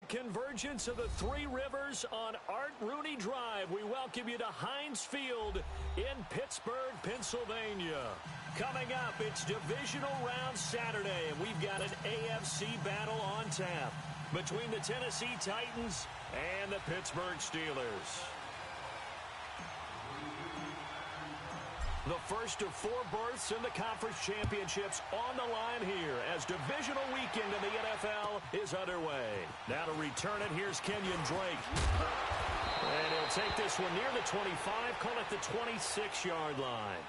convergence of the Three Rivers on Art Rooney Drive. We welcome you to Heinz Field in Pittsburgh, Pennsylvania. Coming up, it's Divisional Round Saturday, and we've got an AFC battle on tap between the Tennessee Titans and the Pittsburgh Steelers. The first of 4 berths in the conference championships on the line here as divisional weekend in the NFL is underway. Now to return it, here's Kenyon Drake. And he'll take this one near the 25, call it the 26-yard line.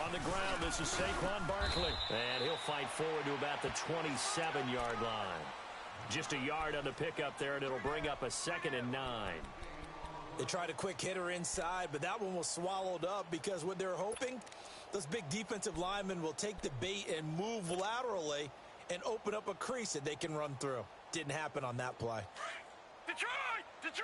On the ground, this is Saquon Barkley. And he'll fight forward to about the 27-yard line. Just a yard on the pickup there, and it'll bring up a 2nd and 9. They tried a quick hitter inside, but that one was swallowed up because what they're hoping, those big defensive linemen will take the bait and move laterally and open up a crease that they can run through. Didn't happen on that play. Detroit! Detroit!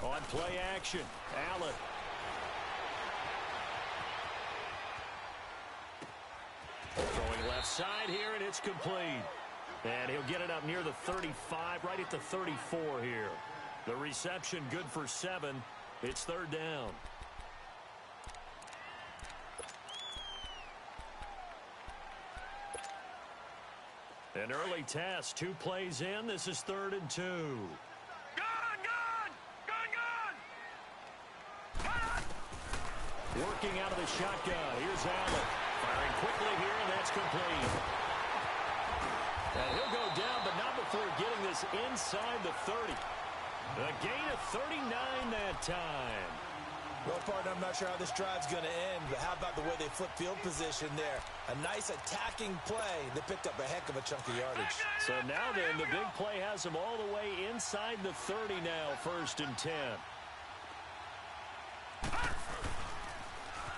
On play action, Allen. Throwing left side here, and it's complete. And he'll get it up near the 35, right at the 34 here. The reception good for 7. It's 3rd down. An early test, 2 plays in. This is 3rd and 2. Working out of the shotgun. Here's Allen. Firing quickly here, and that's complete. And he'll go down, but not before getting this inside the 30. A gain of 39 that time. Well, partner, I'm not sure how this drive's going to end, but how about the way they flip field position there? A nice attacking play that picked up a heck of a chunk of yardage. So now then, the big play has them all the way inside the 30 now, 1st and 10.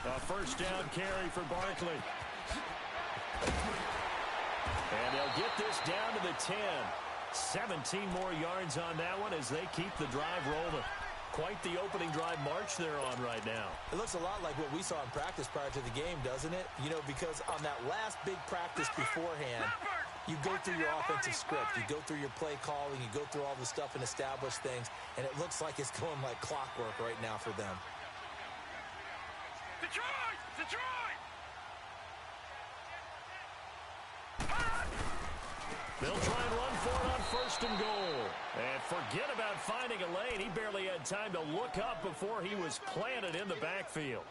A 1st down carry for Barkley. And they'll get this down to the 10. 17 more yards on that one as they keep the drive rolling. Quite the opening drive march they're on right now. It looks a lot like what we saw in practice prior to the game, doesn't it? You know, because on that last big practice beforehand, you go through your offensive script. You go through your play calling. You go through all the stuff and establish things. And it looks like it's going like clockwork right now for them. Detroit! Detroit! They'll try and run for it on 1st and goal. And forget about finding a lane. He barely had time to look up before he was planted in the backfield.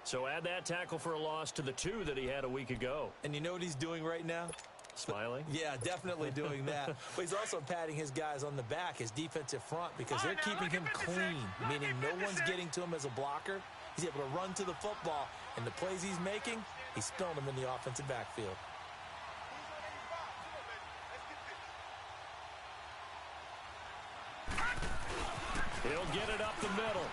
So add that tackle for a loss to the 2 that he had a week ago. And you know what he's doing right now? Smiling? Yeah, definitely doing that. But he's also patting his guys on the back, his defensive front, because they're keeping him clean, meaning no one's getting to him as a blocker. He's able to run to the football, and the plays he's making, he's spilling them in the offensive backfield. He'll get it up the middle.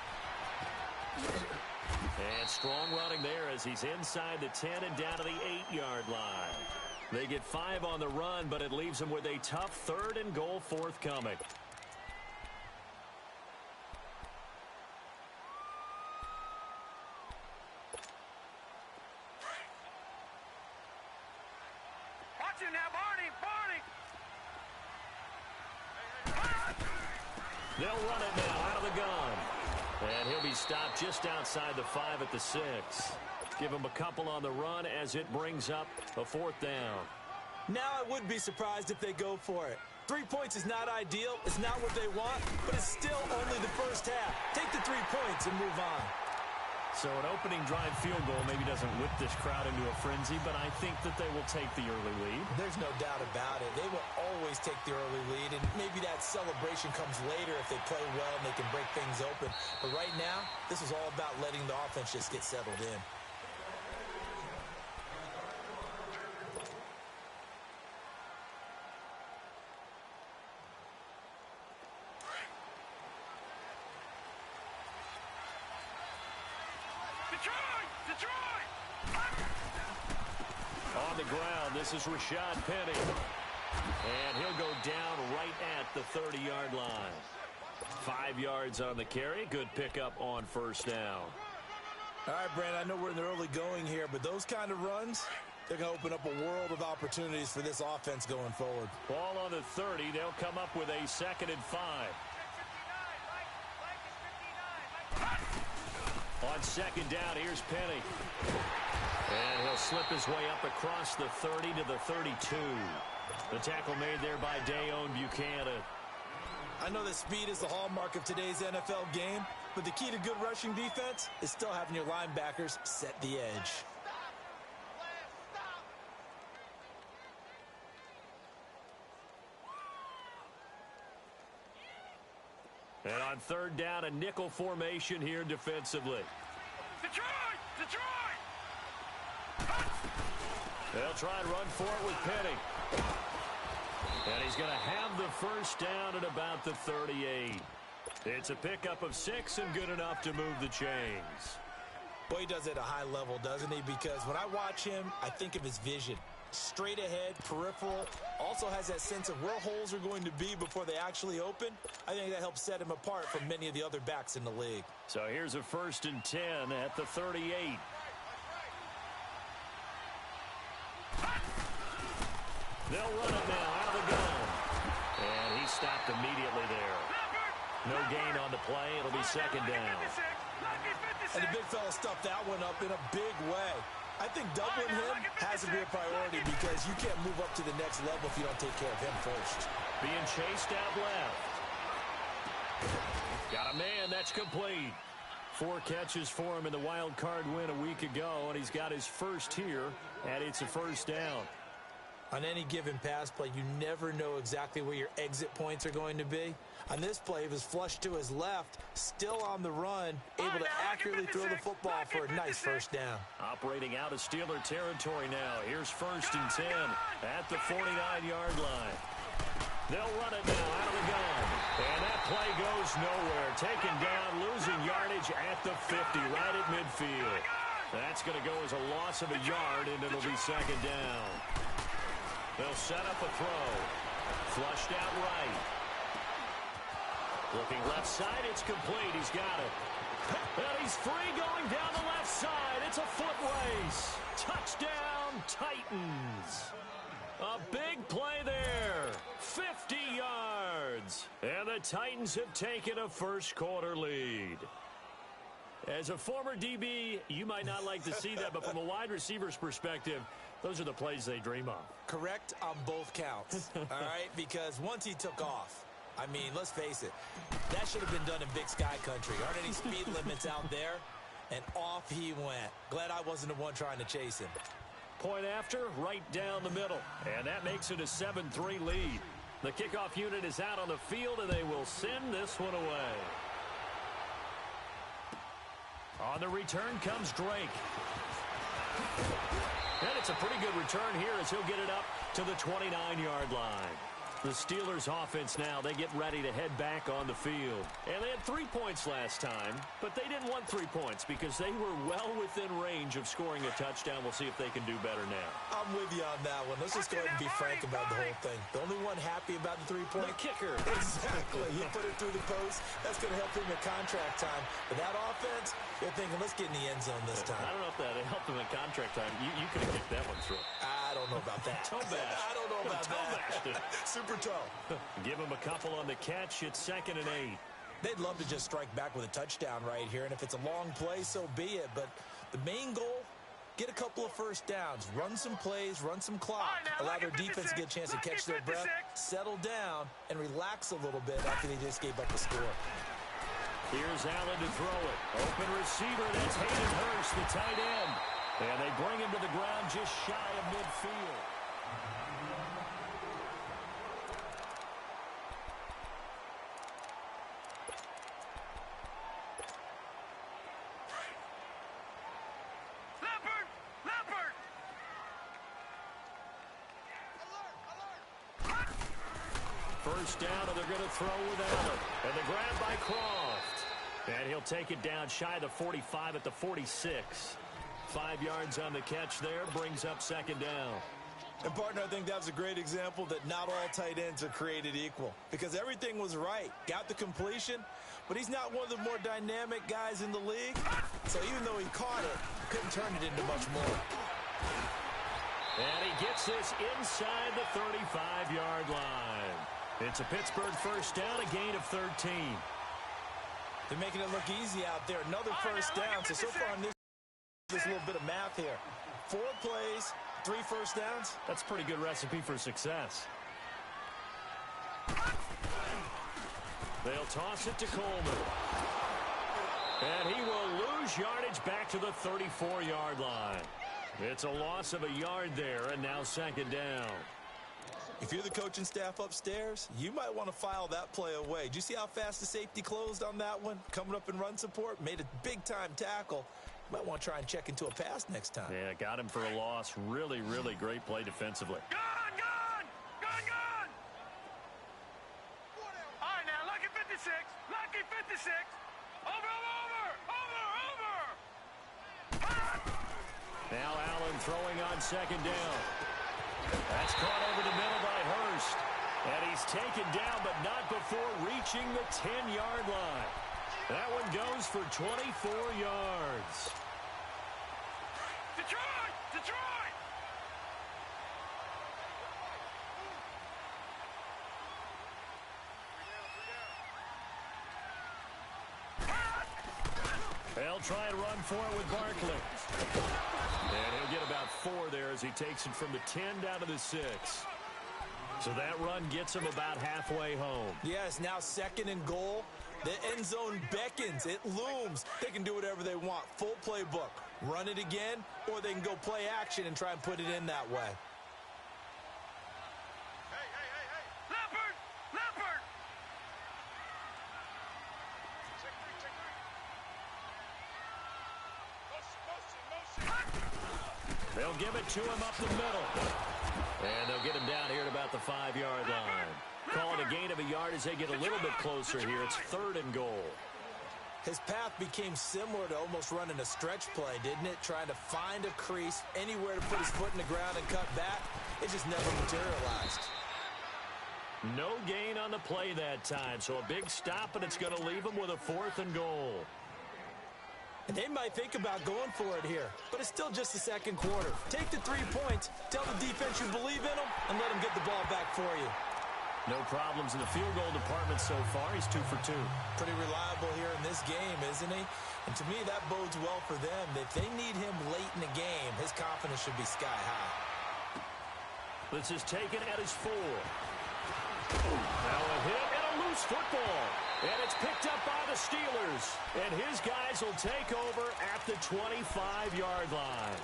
And strong running there as he's inside the 10 and down to the 8-yard line. They get 5 on the run, but it leaves them with a tough 3rd and goal forthcoming. Watch him now, Barney! Barney! They'll run it now out of the gun. And he'll be stopped just outside the 5 at the 6. Give him a couple on the run as it brings up a 4th down. Now I would be surprised if they go for it. 3 points is not ideal. It's not what they want, but it's still only the first half. Take the 3 points and move on. So an opening drive field goal maybe doesn't whip this crowd into a frenzy, but I think that they will take the early lead. There's no doubt about it. They will always take the early lead, and maybe that celebration comes later if they play well and they can break things open. But right now, this is all about letting the offense just get settled in. Detroit! Detroit! On the ground, this is Rashad Penny. And he'll go down right at the 30-yard line. 5 yards on the carry. Good pickup on first down. All right, Brandon, I know we're in the early going here, but those kind of runs, they're going to open up a world of opportunities for this offense going forward. Ball on the 30. They'll come up with a 2nd and 5. On 2nd down, here's Penny. And he'll slip his way up across the 30 to the 32. The tackle made there by Dayon Buchanan. I know that speed is the hallmark of today's NFL game, but the key to good rushing defense is still having your linebackers set the edge. And on 3rd down, a nickel formation here defensively. Detroit! Detroit! They'll try and run for it with Penny. And he's going to have the first down at about the 38. It's a pickup of 6 and good enough to move the chains. Boy, he does it at a high level, doesn't he? Because when I watch him, I think of his vision. Straight ahead, peripheral, also has that sense of where holes are going to be before they actually open. I think that helps set him apart from many of the other backs in the league. So here's a 1st and 10 at the 38. They'll run it now out of the gun. And he stopped immediately there. No gain on the play. It'll be 2nd down. And the big fella stuffed that one up in a big way. I think doubling him has to be a priority because you can't move up to the next level if you don't take care of him first. Being chased out left. Got a man. That's complete. 4 catches for him in the wild card win a week ago, and he's got his first here, and it's a 1st down. On any given pass play, you never know exactly where your exit points are going to be. On this play, he was flushed to his left, still on the run, able to accurately throw the football for a nice 1st down. Operating out of Steeler territory now. Here's 1st and 10 at the 49-yard line. They'll run it now out of the gun. And that play goes nowhere. Taken down, losing yardage at the 50, right at midfield. That's going to go as a loss of a yard, and it'll be 2nd down. They'll set up a throw. Flushed out right. Looking left side, it's complete. He's got it. And he's free going down the left side. It's a foot race. Touchdown, Titans. A big play there. 50 yards. And the Titans have taken a first-quarter lead. As a former DB, you might not like to see that, but from a wide receiver's perspective, those are the plays they dream of. Correct on both counts, all right? Because once he took off, I mean, let's face it, that should have been done in Big Sky Country. Aren't any speed limits out there? And off he went. Glad I wasn't the one trying to chase him. Point after, right down the middle. And that makes it a 7-3 lead. The kickoff unit is out on the field, and they will send this one away. On the return comes Drake. And it's a pretty good return here as he'll get it up to the 29-yard line. The Steelers offense now, they get ready to head back on the field. And they had 3 points last time, but they didn't want 3 points because they were well within range of scoring a touchdown. We'll see if they can do better now. I'm with you on that one. Let's just go ahead and be frank about the whole thing. The only one happy about the 3-point? The kicker. Exactly. He put it through the post. That's going to help him in contract time. But that offense, they're thinking, let's get in the end zone this time. I don't know if that helped him in contract time. You could have kicked that one through. I don't know about that. Toe bash. I don't know about that. Super toe. Give him a couple on the catch. It's 2nd and 8. They'd love to just strike back with a touchdown right here, and if it's a long play, so be it. But the main goal, get a couple of first downs, run some plays, run some clock, allow their defense to get a chance to catch their breath, settle down, and relax a little bit after they just gave up a score. Here's Allen to throw it. Open receiver, that's Hayden Hurst, the tight end. And they bring him to the ground just shy of midfield. First down, and they're going to throw with Allen. And the grab by Croft. And he'll take it down shy of the 45 at the 46. 5 yards on the catch there, brings up second down. And, partner, I think that's a great example that not all tight ends are created equal because everything was right. Got the completion, but he's not one of the more dynamic guys in the league. So even though he caught it, couldn't turn it into much more. And he gets this inside the 35-yard line. It's a Pittsburgh first down, a gain of 13. They're making it look easy out there. Another first down. So far in this little bit of math here. 4 plays, 3 first downs. That's a pretty good recipe for success. They'll toss it to Coleman. And he will lose yardage back to the 34-yard line. It's a loss of a yard there, and now second down. If you're the coaching staff upstairs, you might want to file that play away. Did you see how fast the safety closed on that one? Coming up in run support, made a big-time tackle. You might want to try and check into a pass next time. Yeah, got him for a loss. Really, really great play defensively. Gone! Gone! Gone! Gone! All right, now, lucky 56. Lucky 56. Over, over, over, over, over. Now Allen throwing on second down. That's caught over the middle by Hurst. And he's taken down, but not before reaching the 10-yard line. That one goes for 24 yards. Detroit! Detroit! They'll try and run for it with Barkley. And he'll get about 4 there as he takes it from the 10 down to the 6. So that run gets him about halfway home. Yes, now second and goal. The end zone beckons. It looms. They can do whatever they want. Full playbook. Run it again, or they can go play action and try and put it in that way. Hey! Leopard! Leopard! Motion! They'll give it to him up the middle. And they'll get him down here at about the 5-yard line. Call it a gain of a yard as they get a little bit closer here. It's third and goal. His path became similar to almost running a stretch play, didn't it? Trying to find a crease, anywhere to put his foot in the ground and cut back. It just never materialized. No gain on the play that time, so a big stop, and it's going to leave him with a 4th and goal. And they might think about going for it here, but it's still just the second quarter. Take the 3 points, tell the defense you believe in them, and let them get the ball back for you. No problems in the field goal department so far. He's 2 for 2. Pretty reliable here in this game, isn't he? And to me, that bodes well for them. If they need him late in the game, his confidence should be sky high. This is taken at his 4. Now a hit and a loose football. And it's picked up by the Steelers. And his guys will take over at the 25-yard line.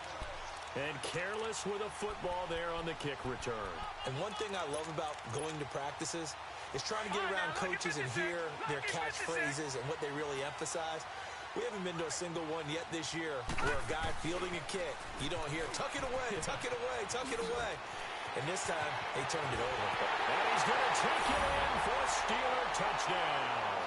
And careless with a football there on the kick return. And one thing I love about going to practices is trying to get around coaches and hear their catchphrases and what they really emphasize. We haven't been to a single one yet this year where a guy fielding a kick, you don't hear, tuck it away, tuck it away, tuck it away. And this time, they turned it over. And he's going to take it in for a Steeler touchdown.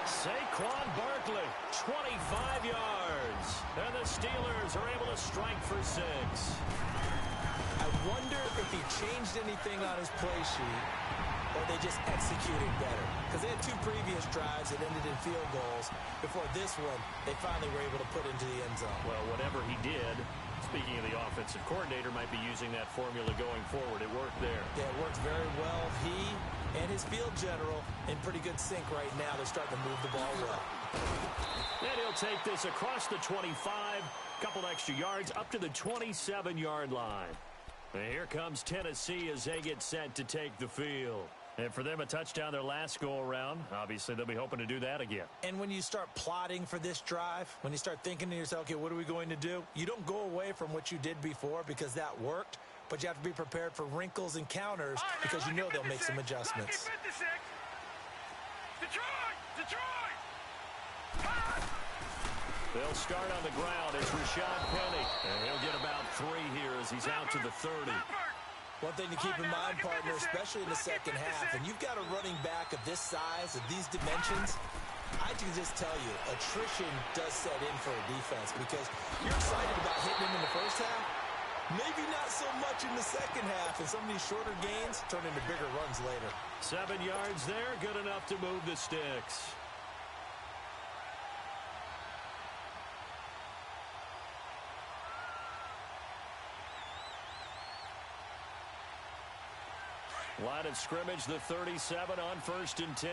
Saquon Barkley, 25 yards. And the Steelers are able to strike for 6. I wonder if he changed anything on his play sheet or they just executed better. Because they had 2 previous drives that ended in field goals. Before this one, they finally were able to put into the end zone. Well, whatever he did, speaking of the offensive coordinator, might be using that formula going forward. It worked there. Yeah, it worked very well. He and his field general in pretty good sync right now. They're starting to move the ball well. And he'll take this across the 25, couple extra yards up to the 27-yard line. And here comes Tennessee as they get set to take the field. And for them, a touchdown their last go-around. Obviously, they'll be hoping to do that again. And when you start plotting for this drive, when you start thinking to yourself, okay, what are we going to do? You don't go away from what you did before because that worked, but you have to be prepared for wrinkles and counters because you know they'll make some adjustments. Detroit! Detroit! They'll start on the ground. It's Rashad Penny. And he'll get about 3 here as he's out to the 30. One thing to keep in mind, partner, especially in the second half, and you've got a running back of this size, of these dimensions, I can just tell you, attrition does set in for a defense because you're excited about hitting him in the first half. Maybe not so much in the second half, and some of these shorter gains turn into bigger runs later. 7 yards there, good enough to move the sticks. Line of scrimmage, the 37 on 1st and 10.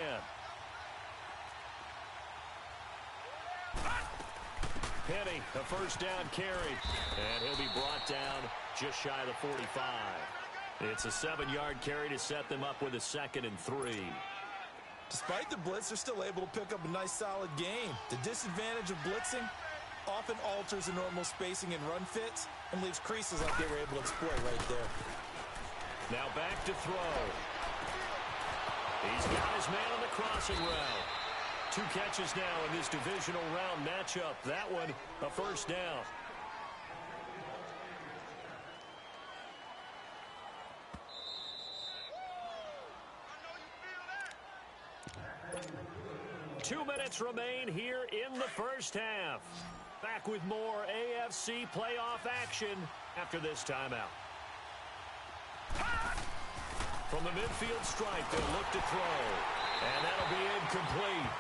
Penny, a first down carry. And he'll be brought down just shy of the 45. It's a 7-yard carry to set them up with a 2nd and 3. Despite the blitz, they're still able to pick up a nice, solid game. The disadvantage of blitzing often alters the normal spacing and run fits and leaves creases like they were able to exploit right there. Now back to throw. He's got his man on the crossing route. 2 catches now in this divisional round matchup. That one, a first down. Two minutes remain here in the first half. Back with more AFC playoff action after this timeout. From the midfield stripe, they'll look to throw. And that'll be incomplete.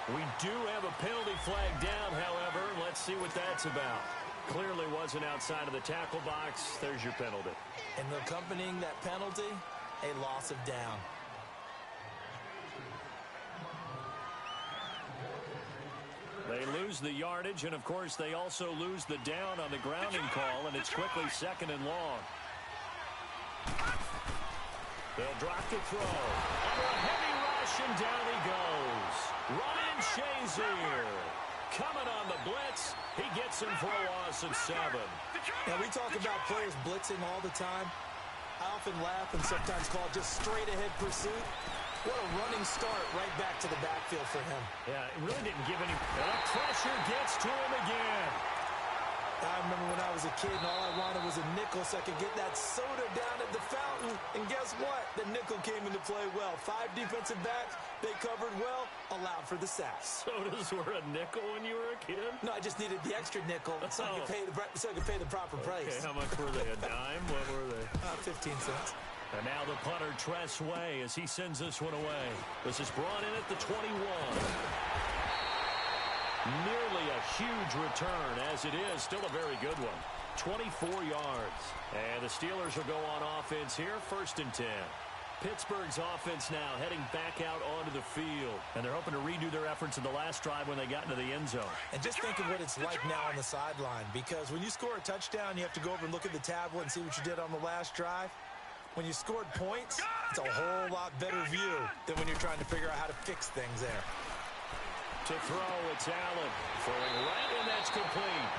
We do have a penalty flag down, however. Let's see what that's about. Clearly wasn't outside of the tackle box. There's your penalty. And accompanying that penalty, a loss of down. They lose the yardage, and, of course, they also lose the down on the grounding call, and it's quickly 2nd and long. They'll drop the throw. Under a heavy rush, and down he goes. Ryan Shazier coming on the blitz. He gets him for a loss of 7. Now, we talk about players blitzing all the time. I often laugh and sometimes call it just straight-ahead pursuit. What a running start right back to the backfield for him. Yeah, it really didn't give any. And the pressure gets to him again. I remember when I was a kid and all I wanted was a nickel so I could get that soda down at the fountain. And guess what? The nickel came into play well. 5 defensive backs, they covered well, allowed for the sacks. Sodas were a nickel when you were a kid? No, I just needed the extra nickel so I could pay the proper price. Okay, how much were they? A dime? What were they? 15 cents. And now the punter, Tress Way, as he sends this one away. This is brought in at the 21. Nearly a huge return, as it is. Still a very good one. 24 yards. And the Steelers will go on offense here, 1st and 10. Pittsburgh's offense now heading back out onto the field. And they're hoping to redo their efforts in the last drive when they got into the end zone. And just think of what it's like now on the sideline. Because when you score a touchdown, you have to go over and look at the tablet and see what you did on the last drive. When you scored points, it's a whole lot better view than when you're trying to figure out how to fix things there. To throw, it's Allen. Throwing right, and that's complete.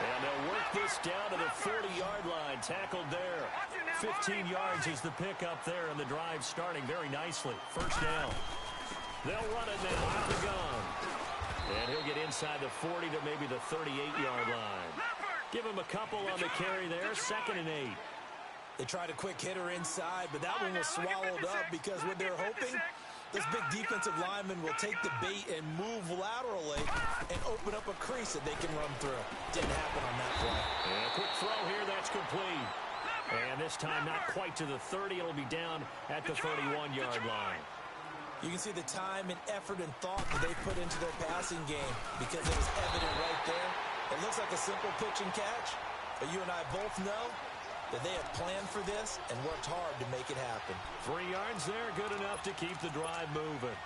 And they'll work this down to the 40-yard line. Tackled there. 15 yards is the pickup there, and the drive starting very nicely. First down. They'll run it now out the gun. And he'll get inside the 40 to maybe the 38-yard line. Give him a couple on the carry there. 2nd and 8. They tried a quick hitter inside, but that one was swallowed up because what they're hoping, this big defensive lineman will take the bait and move laterally and open up a crease that they can run through. Didn't happen on that play. And a quick throw here, that's complete. And this time not quite to the 30. It'll be down at the 31-yard line. You can see the time and effort and thought that they put into their passing game because it was evident right there. It looks like a simple pitch and catch, but you and I both know that they have planned for this and worked hard to make it happen. 3 yards there, good enough to keep the drive moving.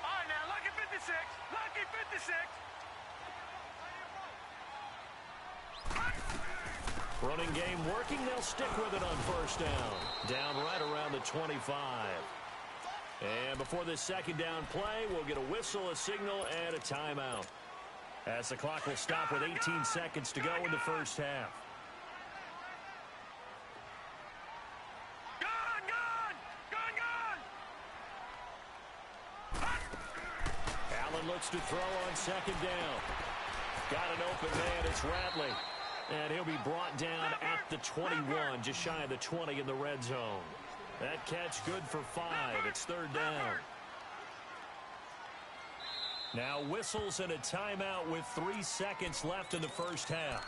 All right, now, lucky 56. Lucky 56. Running game working. They'll stick with it on first down. Down right around the 25. And before this 2nd down play, we'll get a whistle, a signal, and a timeout. As the clock will stop with 18 seconds to go in the first half. Looks to throw on 2nd down. Got an open man. It's Ratley. And he'll be brought down at the 21, just shy of the 20 in the red zone. That catch good for 5. It's 3rd down. Now whistles and a timeout with 3 seconds left in the first half.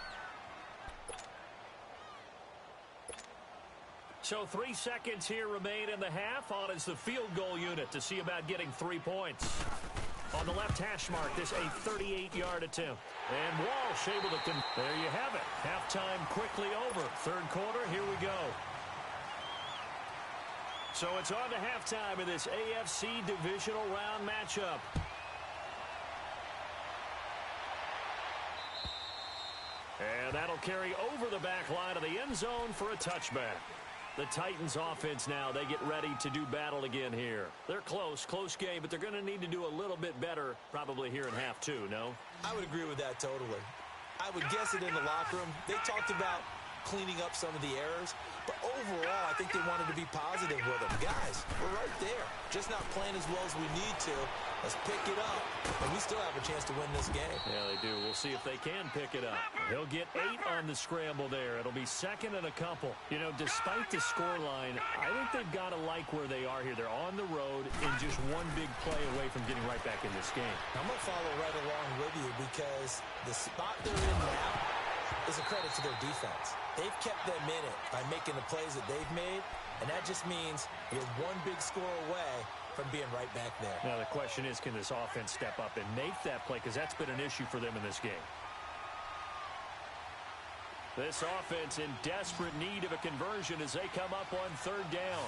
So 3 seconds here remain in the half. On is the field goal unit to see about getting 3 points. On the left hash mark, this a 38-yard attempt. And Walsh able to there you have it. Halftime quickly over. Third quarter, here we go. So it's on to halftime in this AFC divisional round matchup. And that'll carry over the back line of the end zone for a touchback. The Titans offense now, they get ready to do battle again here. They're close game, but they're going to need to do a little bit better probably here in half two, no? I would agree with that totally. I would guess it in the locker room. They talked about cleaning up some of the errors, but overall, I think they wanted to be positive with them. Guys, we're right there. Just not playing as well as we need to. Let's pick it up, and we still have a chance to win this game. Yeah, they do. We'll see if they can pick it up. He'll get 8 on the scramble there. It'll be second and a couple. You know, despite the scoreline, I think they've got to like where they are here. They're on the road and just one big play away from getting right back in this game. I'm going to follow right along with you because the spot they're in now is a credit to their defense. They've kept them in it by making the plays that they've made, and that just means you're one big score away from being right back there. Now the question is, can this offense step up and make that play? Because that's been an issue for them in this game. This offense in desperate need of a conversion as they come up on third down.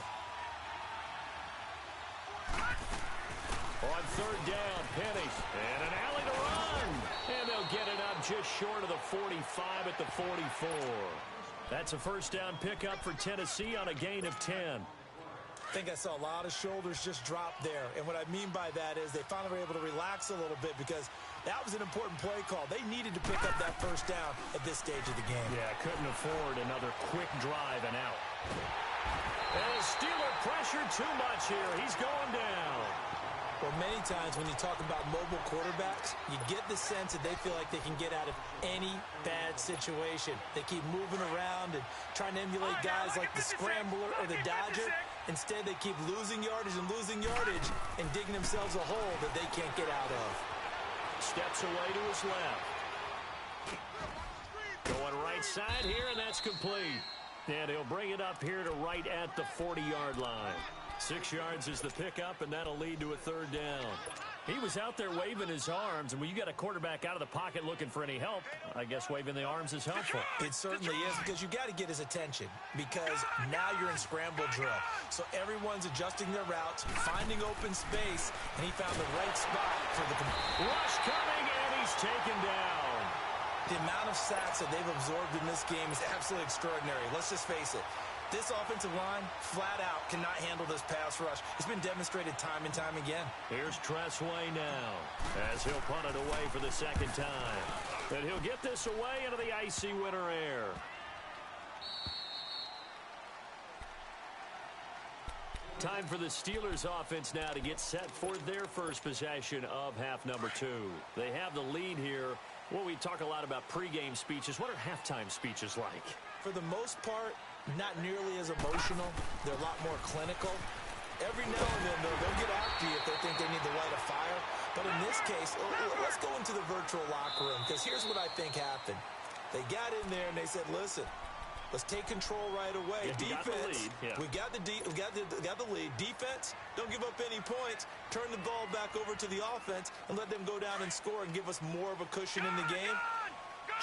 On third down, Penny. And an alley to run. And they'll get it up just short of the 45 at the 44. That's a first down pickup for Tennessee on a gain of 10. I think I saw a lot of shoulders just drop there. And what I mean by that is they finally were able to relax a little bit because that was an important play call. They needed to pick up that first down at this stage of the game. Yeah, couldn't afford another quick drive and out. And a Steeler pressure too much here. He's going down. Well, many times when you talk about mobile quarterbacks, you get the sense that they feel like they can get out of any bad situation. They keep moving around and trying to emulate guys like the Scrambler or the Dodger. Instead, they keep losing yardage and digging themselves a hole that they can't get out of. Steps away to his left. Going right side here, and that's complete. And he'll bring it up here to right at the 40-yard line. 6 yards is the pickup, and that'll lead to a third down. He was out there waving his arms, and when you got a quarterback out of the pocket looking for any help, I guess waving the arms is helpful. It certainly is, because you got to get his attention, because now you're in scramble drill. So everyone's adjusting their routes, finding open space, and he found the right spot for the rush coming, and he's taken down. The amount of sacks that they've absorbed in this game is absolutely extraordinary. Let's just face it. This offensive line, flat out, cannot handle this pass rush. It's been demonstrated time and time again. Here's Tressway now, as he'll punt it away for the second time. And he'll get this away into the icy winter air. Time for the Steelers offense now to get set for their first possession of half number 2. They have the lead here. Well, we talk a lot about pregame speeches. What are halftime speeches like? For the most part, not nearly as emotional. They're a lot more clinical. Every now and then, they'll get after you if they think they need to light a fire. But in this case, let's go into the virtual locker room, because here's what I think happened. They got in there and they said, listen, let's take control right away. Yeah, defense, we got the lead. Defense, don't give up any points. Turn the ball back over to the offense and let them go down and score and give us more of a cushion in the game.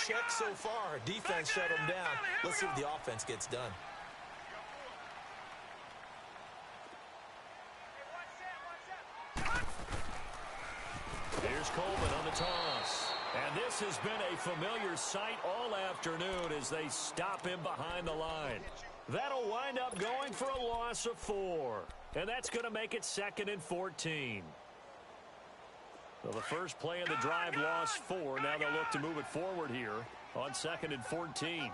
Check so far. Defense shut them down. Let's see what the offense gets done. Here's Coleman on the toss. And this has been a familiar sight all afternoon as they stop him behind the line. That'll wind up going for a loss of 4. And that's going to make it 2nd and 14. Well, the first play of the drive lost 4. Now they'll look to move it forward here on 2nd and 14.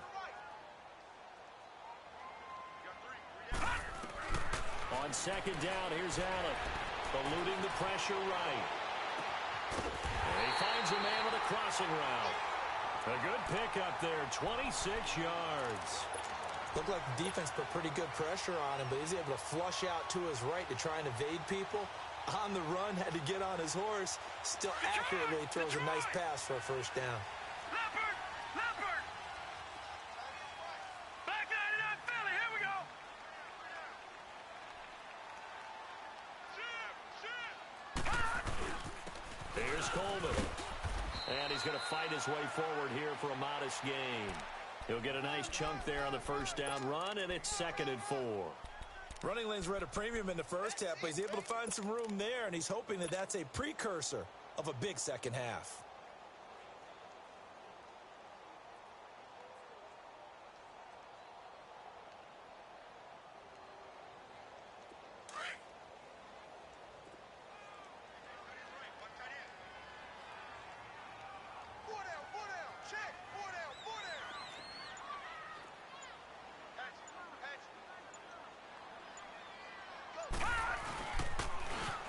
On second down, here's Allen. Eluding the pressure right. And he finds a man with a crossing route. A good pickup there, 26 yards. Looked like the defense put pretty good pressure on him, but he's able to flush out to his right to try and evade people. On the run, had to get on his horse. Still accurately throws a nice pass for a first down. Leopard! Leopard! Back 99 Philly, here we go! Here's Coleman. And he's going to fight his way forward here for a modest gain. He'll get a nice chunk there on the first down run, and it's 2nd and 4. Running lanes were at a premium in the first half, but he's able to find some room there, and he's hoping that that's a precursor of a big second half.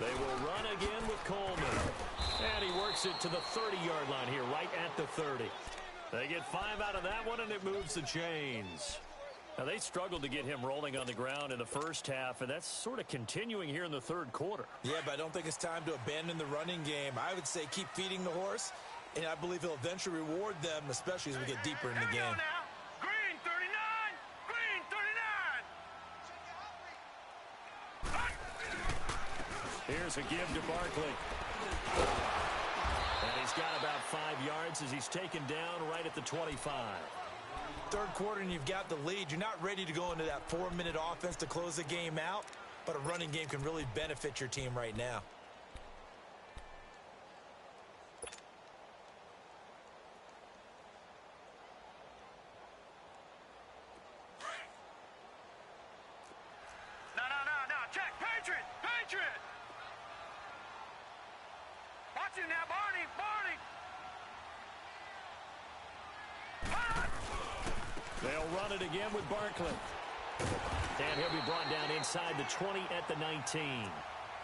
They will run again with Coleman. And he works it to the 30-yard line here, right at the 30. They get 5 out of that one, and it moves the chains. Now, they struggled to get him rolling on the ground in the first half, and that's sort of continuing here in the third quarter. Yeah, but I don't think it's time to abandon the running game. I would say keep feeding the horse, and I believe he'll eventually reward them, especially as we get deeper in the game. Green 39! Green 39! Here's a give to Barkley. And he's got about 5 yards as he's taken down right at the 25. Third quarter and you've got the lead. You're not ready to go into that 4-minute offense to close the game out, but a running game can really benefit your team right now. No. Check. Patriot! Patriot! Watch him now, Barney! They'll run it again with Barkley. And he'll be brought down inside the 20 at the 19.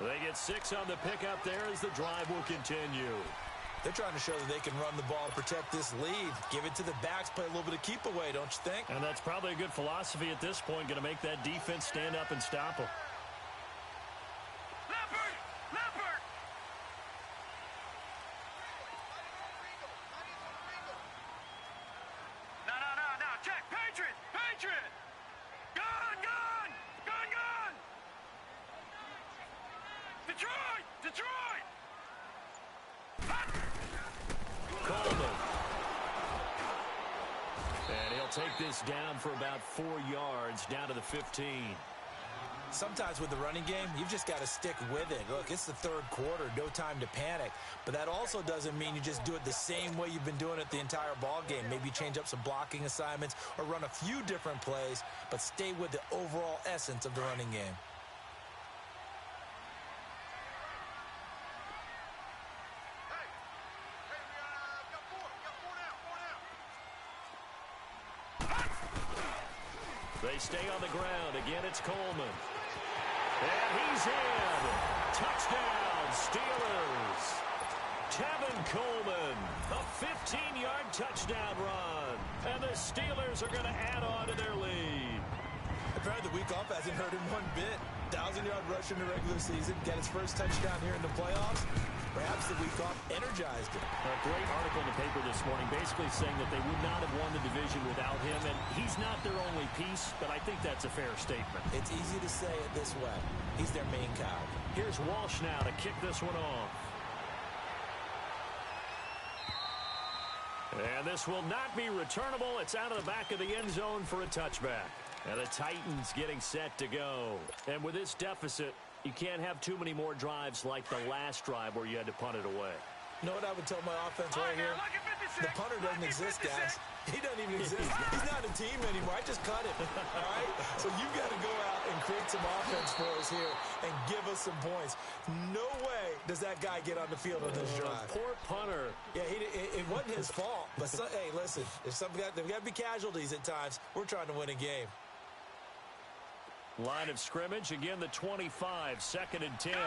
They get 6 on the pickup there as the drive will continue. They're trying to show that they can run the ball and protect this lead. Give it to the backs, play a little bit of keep away, don't you think? And that's probably a good philosophy at this point, going to make that defense stand up and stop them. Leopard! No. Check. Patriot! Gun! Detroit! Coleman. And he'll take this down for about 4 yards down to the 15. Sometimes with the running game, you've just got to stick with it. Look, it's the third quarter, no time to panic. But that also doesn't mean you just do it the same way you've been doing it the entire ball game. Maybe change up some blocking assignments or run a few different plays, but stay with the overall essence of the running game. They stay on the ground. Again, it's Coleman. And he's in. Touchdown, Steelers. Tevin Coleman, a 15-yard touchdown run. And the Steelers are going to add on to their lead. Apparently the week off hasn't hurt him one bit. 1,000-yard rush in the regular season. Got his first touchdown here in the playoffs. Perhaps the week off energized him. A great article in the paper this morning basically saying that they would not have won the division without him, and he's not their only piece, but I think that's a fair statement. It's easy to say it this way. He's their main cow. Here's Walsh now to kick this one off. And this will not be returnable. It's out of the back of the end zone for a touchback. And the Titans getting set to go. And with this deficit, you can't have too many more drives like the last drive where you had to punt it away. You know what I would tell my offense right here? The punter doesn't exist, guys. He doesn't even exist. He's not a team anymore. I just cut him. All right? So you've got to go out and create some offense for us here and give us some points. No way does that guy get on the field on this drive. Poor punter. Yeah, it wasn't his fault. But, hey, listen, there's got to be casualties at times. We're trying to win a game. Line of scrimmage, again the 25, 2nd and 10. Gun!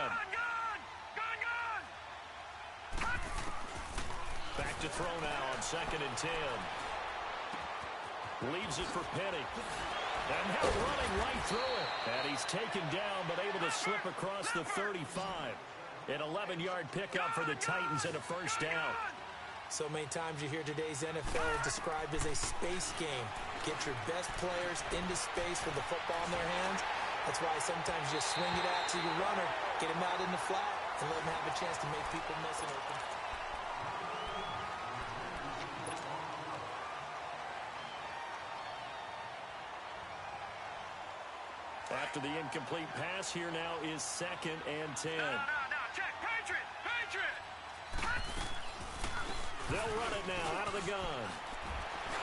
Back to throw now on 2nd and 10. Leaves it for Penny. And now running right through it. And he's taken down but able to slip across the 35. An 11-yard pickup for the Titans and a first down. So many times you hear today's NFL described as a space game. Get your best players into space with the football in their hands. That's why sometimes you just swing it out to your runner, get him out in the flat, and let him have a chance to make people miss it open. After the incomplete pass, here now is 2nd and 10. No, check. Patriot! They'll run it now out of the gun.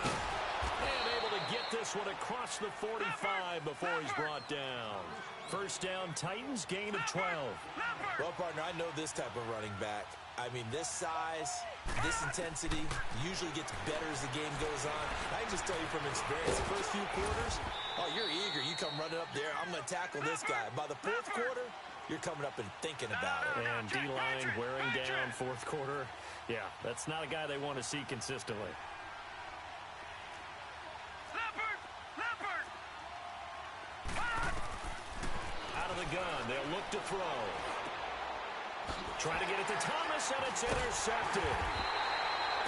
And able to get this one across the 45 before he's brought down. First down, Titans, gain of 12. Well, partner, I know this type of running back. I mean, this size, this intensity usually gets better as the game goes on. I can just tell you from experience, the first few quarters, oh, you're eager. You come running up there. I'm going to tackle this guy. By the fourth quarter, you're coming up and thinking about it. And D-line wearing down fourth quarter. Yeah, that's not a guy they want to see consistently. Out of the gun, they'll look to throw. Trying to get it to Thomas, and it's intercepted.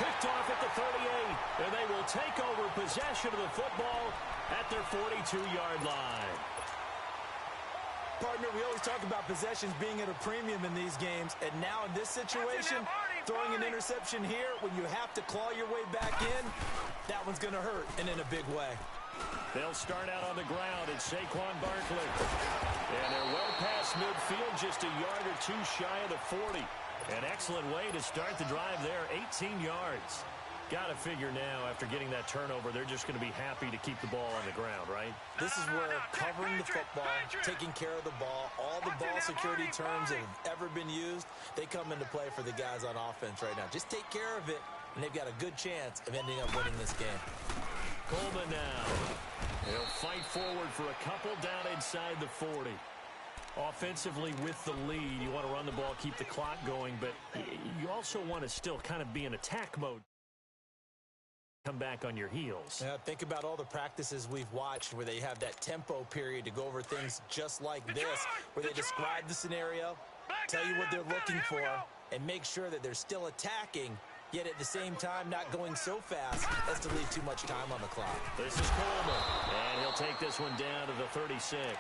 Picked off at the 38, and they will take over possession of the football at their 42-yard line. Partner, we always talk about possessions being at a premium in these games, and now in this situation, throwing an interception here when you have to claw your way back in, that one's going to hurt, and in a big way. They'll start out on the ground. It's Saquon Barkley. And they're well past midfield, just a yard or two shy of the 40. An excellent way to start the drive there, 18 yards. Got to figure now, after getting that turnover, they're just going to be happy to keep the ball on the ground, right? This is where covering the football, taking care of the ball, all the ball security terms that have ever been used, they come into play for the guys on offense right now. Just take care of it, and they've got a good chance of ending up winning this game. Coleman now. He'll fight forward for a couple down inside the 40. Offensively with the lead, you want to run the ball, keep the clock going, but you also want to still kind of be in attack mode. Come back on your heels. Yeah, think about all the practices we've watched where they have that tempo period to go over things just like this, where they describe the scenario, tell you what they're looking for, and make sure that they're still attacking, yet at the same time not going so fast as to leave too much time on the clock. This is Coleman, and he'll take this one down to the 36.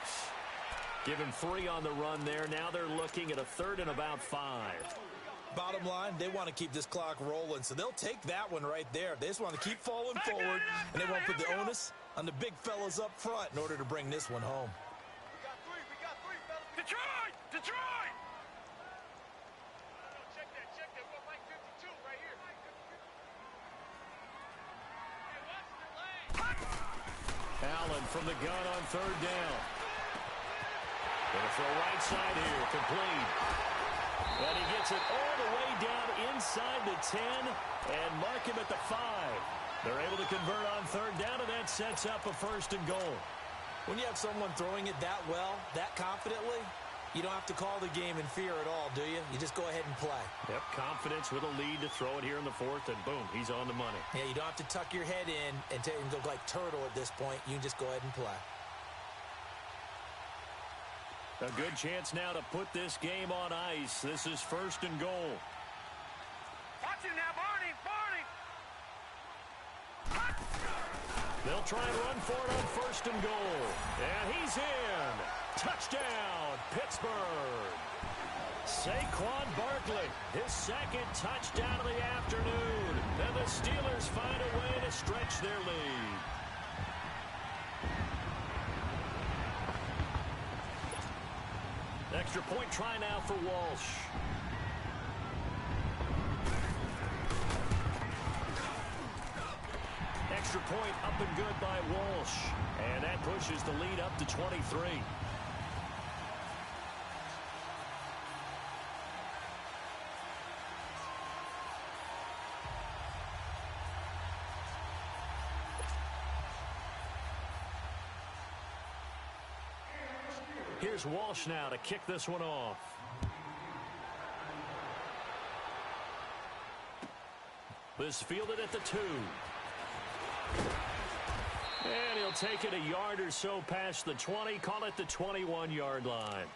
Given 3 on the run there. Now they're looking at a 3rd and about 5. Bottom line, they want to keep this clock rolling, so they'll take that one right there. They just want to keep falling forward, and they won't put the onus on the big fellas up front in order to bring this one home. We got three, fellas. Detroit! Check that. We're like 52 right here. Allen from the gun on 3rd down. Gonna throw right side here, complete. And he gets it all the way down inside the 10 and mark him at the 5. They're able to convert on 3rd down, and that sets up a 1st and goal. When you have someone throwing it that well, that confidently, you don't have to call the game in fear at all, do you? You just go ahead and play. Yep, confidence with a lead to throw it here in the 4th, and boom, he's on the money. Yeah, you don't have to tuck your head in and go like turtle at this point. You can just go ahead and play. A good chance now to put this game on ice. This is 1st and goal. Watch it now, Barney! They'll try and run for it on 1st and goal. And he's in. Touchdown, Pittsburgh. Saquon Barkley, his 2nd touchdown of the afternoon. And the Steelers find a way to stretch their lead. Extra point try now for Walsh. Extra point up and good by Walsh. And that pushes the lead up to 23. Here's Walsh now to kick this one off. This fielded at the 2. And he'll take it a yard or so past the 20, call it the 21-yard line.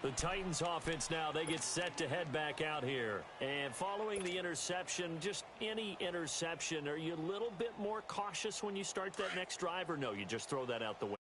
The Titans offense now, they get set to head back out here. And following the interception, just any interception, are you a little bit more cautious when you start that next drive, or no, you just throw that out the way?